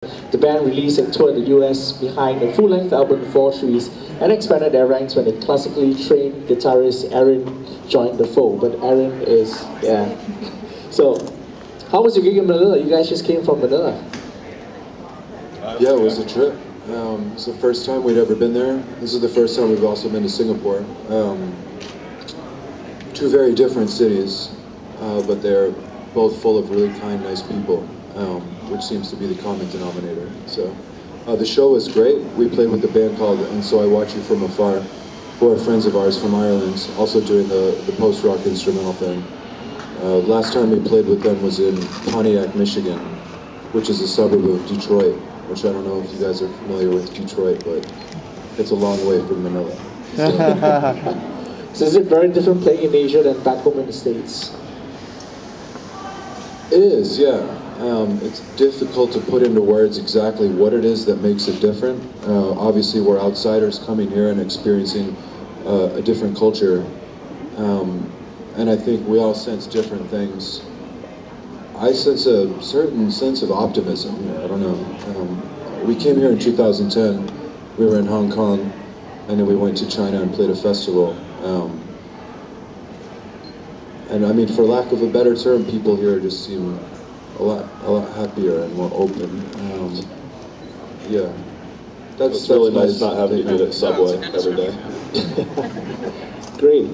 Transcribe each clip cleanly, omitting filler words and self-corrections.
The band released and toured the US behind a full-length album, Four Trees, and expanded their ranks when the classically trained guitarist Aaron joined the fold. But Aaron is, yeah. So, how was your gig in Manila? You guys just came from Manila. Yeah, it was a trip. It's the first time we'd ever been there. This is the first time we've also been to Singapore. Two very different cities, but they're both full of really kind, nice people, which seems to be the common denominator. So the show was great. We played with a band called And So I Watch You From Afar, who are friends of ours from Ireland, also doing the post-rock instrumental thing. Last time we played with them was in Pontiac, Michigan, which is a suburb of Detroit, which I don't know if you guys are familiar with Detroit, but it's a long way from Manila. So is it very different playing in Asia than back home in the States? It is, yeah. It's difficult to put into words exactly what it is that makes it different. Obviously, we're outsiders coming here and experiencing a different culture. And I think we all sense different things. I sense a certain sense of optimism here, I don't know. We came here in 2010, we were in Hong Kong, and then we went to China and played a festival. And I mean, for lack of a better term, people here just seem a lot happier and more open. Yeah, It's really nice not having to eat at Subway every day. Great.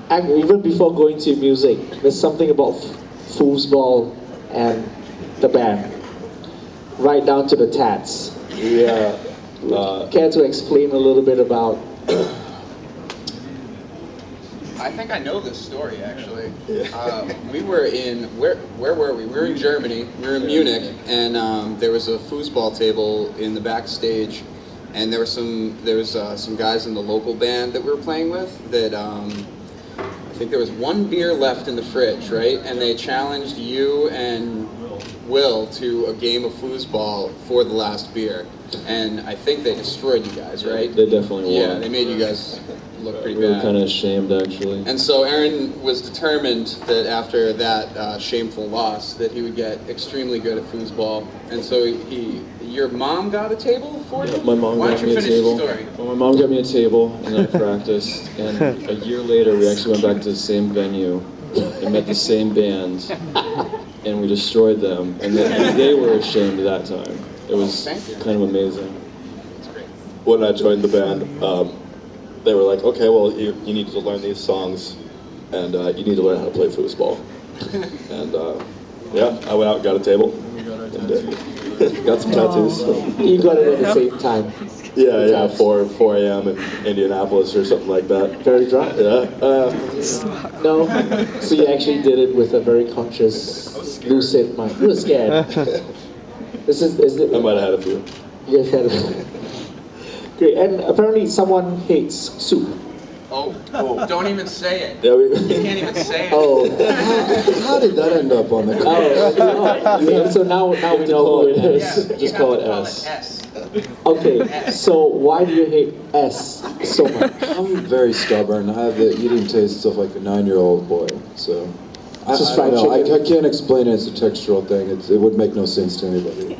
And even before going to music, there's something about foosball and the band, right down to the tats. Yeah. Care to explain a little bit about? I think I know this story actually. We were in where were we? We were in Germany. We were in Munich, and there was a foosball table in the backstage, and there was some guys in the local band that we were playing with that I think there was one beer left in the fridge, right? And they challenged you and Will to a game of foosball for the last beer, and I think they destroyed you guys, right? They definitely won. Yeah, they made you guys look pretty We bad. were kind of ashamed, actually. And so Aaron was determined that after that shameful loss, that he would get extremely good at foosball. And so your mom got a table for you? My mom Why got don't me you a finish table. the story? Well, my mom got me a table, and I practiced. And a year later, we actually went back to the same venue and met the same band, and we destroyed them. And they were ashamed at that time. It was kind of amazing. That's great. When I joined the band, they were like, okay, well, you need to learn these songs, and you need to learn how to play foosball. And yeah, I went out and got a table. And got some tattoos. You got it at the same time. Yeah, 4 a.m. in Indianapolis or something like that. Very drunk? Yeah. No? So you actually did it with a very conscious, lucid mind. You were scared. Is it? I might have had a few. You guys had a... Great, and apparently someone hates soup. Oh, don't even say it. Yeah, You can't even say it. Oh, How did that end up on the oh, so now we know who it is. Yeah, Just you call have it to S. S. Okay, so why do you hate S so much? I'm very stubborn. I have the eating tastes of like a 9-year-old boy. So I Just don't fried know. chicken? I can't explain it. It's a textural thing. It would make no sense to anybody.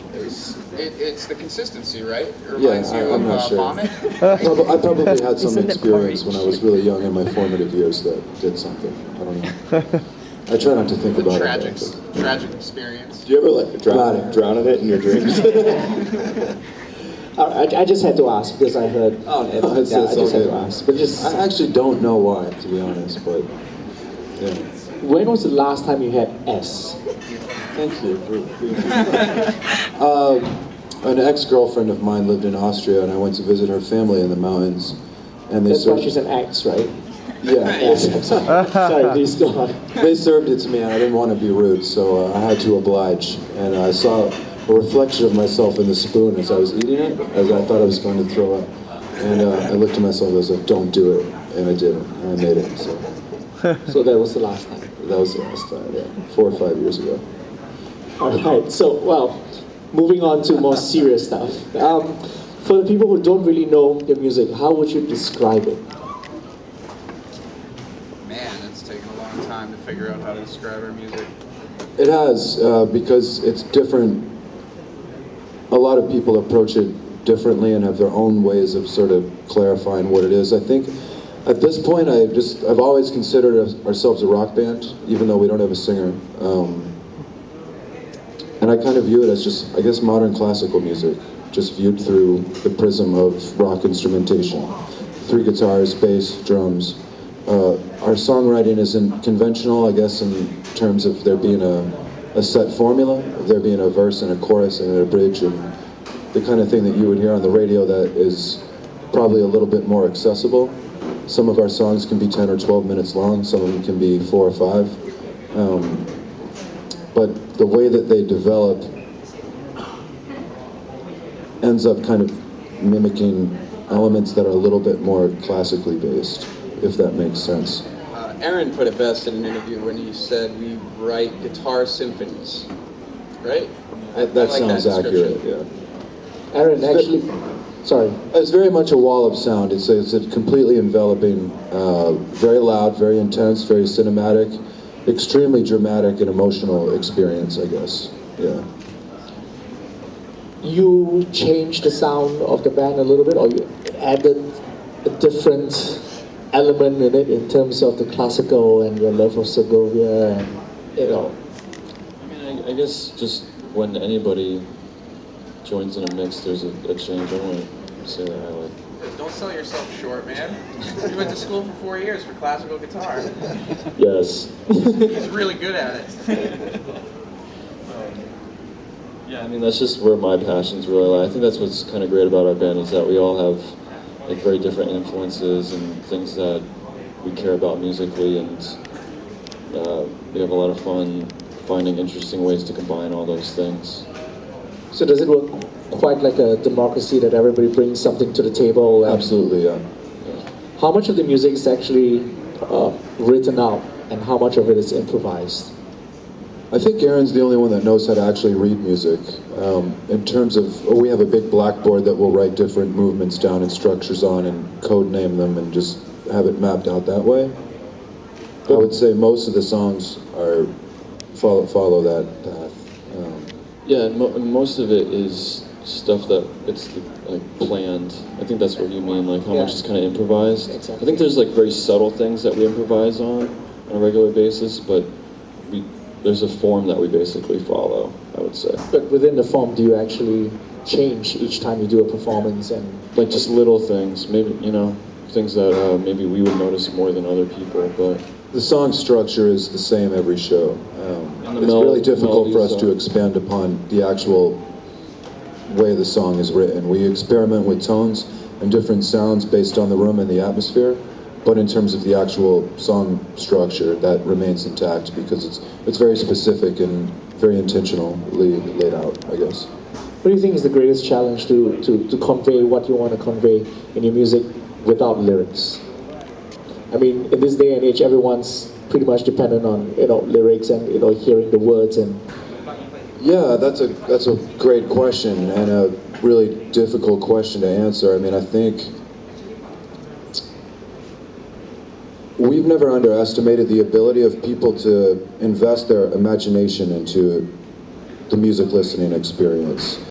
It's the consistency, right? It Yeah, reminds you I'm of not sure. vomit. I probably had some Isn't it experience when I porridge? was really young in my formative years that did something. I don't know. I try not to think The about tragic it. tragic experience. Do you ever like drown in it in your dreams? I just had to ask because I heard. Oh, no, I it's just had okay. to ask. But just, I actually don't know why, to be honest, but yeah. when was the last time you had S? Thank you. An ex-girlfriend of mine lived in Austria, and I went to visit her family in the mountains, and they That's why served. she's an ex, right? Yeah, Sorry, please go on. they served it to me, and I didn't want to be rude, so I had to oblige. And I saw a reflection of myself in the spoon as I was eating it, as I thought I was going to throw up. And I looked at myself and I was like, "Don't do it," and I didn't, and I made it. So that was the last time. That was the last time, yeah, 4 or 5 years ago. All right. So, well, moving on to more serious stuff. For the people who don't really know your music, how would you describe it? Man, it's taken a long time to figure out how to describe our music. It has, because it's different of people approach it differently and have their own ways of sort of clarifying what it is. I think at this point, I've always considered ourselves a rock band, even though we don't have a singer. And I kind of view it as just, I guess, modern classical music, just viewed through the prism of rock instrumentation. 3 guitars, bass, drums. Our songwriting isn't conventional, I guess, in terms of there being a set formula, of there being a verse and a chorus and a bridge, and the kind of thing that you would hear on the radio that is probably a little bit more accessible. Some of our songs can be 10 or 12 minutes long, some of them can be 4 or 5. But the way that they develop ends up kind of mimicking elements that are a little bit more classically based, if that makes sense. Aaron put it best in an interview when he said we write guitar symphonies, right? That like sounds that accurate, yeah. Aaron, actually, sorry. It's very much a wall of sound. It's a completely enveloping, very loud, very intense, very cinematic, extremely dramatic and emotional experience, I guess. Yeah. You changed the sound of the band a little bit, or you added a different element in it in terms of the classical and your love of Segovia, and I mean, I guess just when anybody joins in a mix, there's a change. I don't want to say that Don't sell yourself short, man. You went to school for 4 years for classical guitar. Yes. He's really good at it. Yeah, I mean, that's just where my passions really lie. I think that's what's kind of great about our band, is that we all have like very different influences and things that we care about musically, and we have a lot of fun finding interesting ways to combine all those things. so does it work quite like a democracy that everybody brings something to the table? And Absolutely, yeah. how much of the music is actually written out, and how much of it is improvised? I think Aaron's the only one that knows how to actually read music. In terms of, we have a big blackboard that we'll write different movements down and structures on and code name them and just have it mapped out that way. I would say most of the songs are follow that path. Yeah, and most of it is stuff that it's like planned. I think that's what you mean, like how much is kind of improvised. Exactly. I think there's like very subtle things that we improvise on a regular basis, but there's a form that we basically follow, I would say. But within the form, do you actually change each time you do a performance? And Like just little things, maybe, things that maybe we would notice more than other people, but The song structure is the same every show. And the It's really difficult for us melodies to are- expand upon the actual way the song is written. We experiment with tones and different sounds based on the room and the atmosphere, but in terms of the actual song structure, that remains intact because it's very specific and very intentionally laid out, I guess. what do you think is the greatest challenge to convey what you want to convey in your music without lyrics? I mean, in this day and age, everyone's pretty much dependent on lyrics and hearing the words. And Yeah, that's a great question and a really difficult question to answer. I mean, I think we've never underestimated the ability of people to invest their imagination into the music listening experience.